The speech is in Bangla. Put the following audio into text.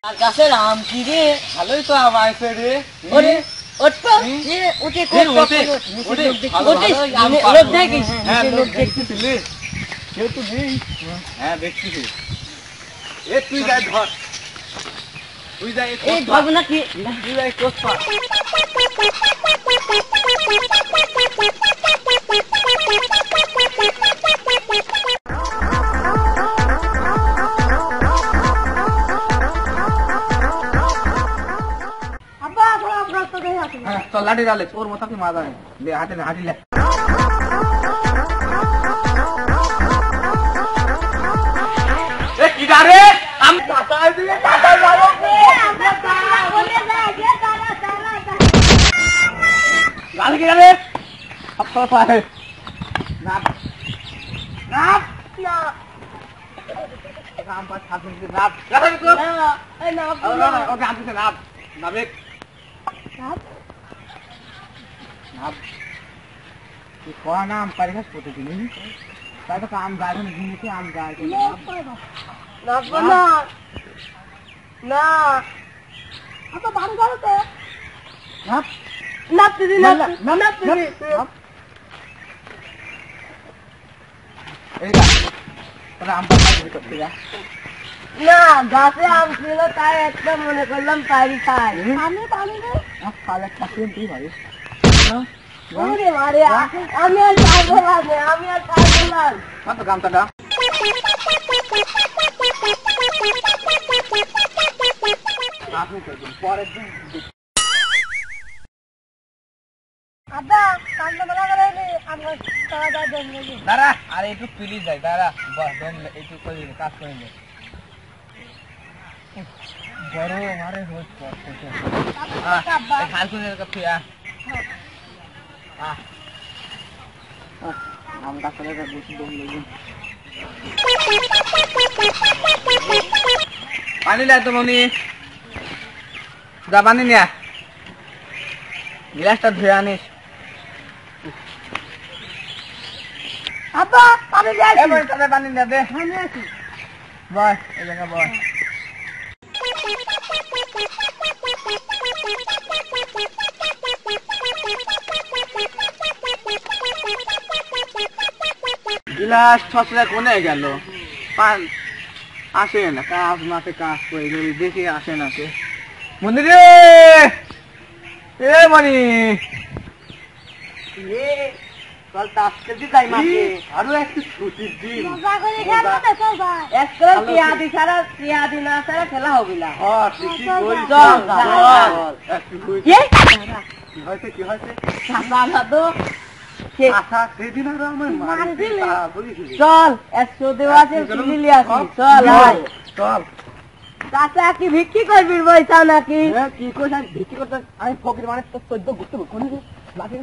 গাছের আম কি রে? ভালোই তো আম আছে রে। ওরে ওঠ তো, উঠে কোট লোক দেখিস? হ্যাঁ লোক দেখতেছিলি? কেউ তো নেই। হ্যাঁ দেখতেছি। এ তুই যাই ধর, তুই যাই এই ধরবো নাকি? তুই যাই কোচ পা। চল লাঠি ডালে তোর মতো কি মাজা নেই, লে হাঁটিলে হাঁটিলে কি ডারে আমি টাকাই দিয়ে টাকাই মারো গাল কি ডারে আপা পায় না না না কাম পা ছাড়তে না না এই না ওকে আনতে না না বেক নাম পারিস প্রতিদিন তাই তো আম গাছ ঘুমিয়েছে আম গাছ না আচ্ছা বাড়ি যাবো তো নাচতে দিন আম পাড়ি করতে যা না গাছে আম ছিল তাই একটা মনে করলাম পারি খাই আমি পারি না কালে খাসিয়ে তুই পারিস আমি আর পারবো না আমি আর পারবো না কত গামটাটা পরের দিন আদা কান্না বলা গেলে আমরা তারা যা জন্য দাঁড়া আরে একটু প্লিজ যাই দাঁড়া বাস একটু করে কাজ করে নে বড় মারে হোস করতেছে খাল করে কাছে আম গাছলে বেশি দম লেগে পানি লাই তো মনি যা পানি নিয়া গ্লাসটা ধুয়ে আনিস আব্বা পানি যাই এবার তবে পানি দে দে আমি আছি বয় এই জায়গা বয় গিলাস ছসলে কোনে গেল পান আসে না কাজ মাঠে কাজ করে দেখে আসে না কে মন্দিরে এ মনি চল তাস খেলতে যাই মাঠে আরো একটু ছুটির দিন মজা করে খেলবো না চল ভাই একদম টিয়াদি ছাড়া টিয়াদি না ছাড়া খেলা হবে না ঠিকই বলছিস চল কি হয়েছে কি হয়েছে সামলা তো আচ্ছা সেদিন আর আমার মারি দিলি চল 100 দেওয়া আছে সিলি আছে চল চল চাচা কি ভিক্ষি করবি পয়সা নাকি কি কইছ ভিক্ষি করতে আমি ফকির মানে তো 14 গুত্ত কোন লাগে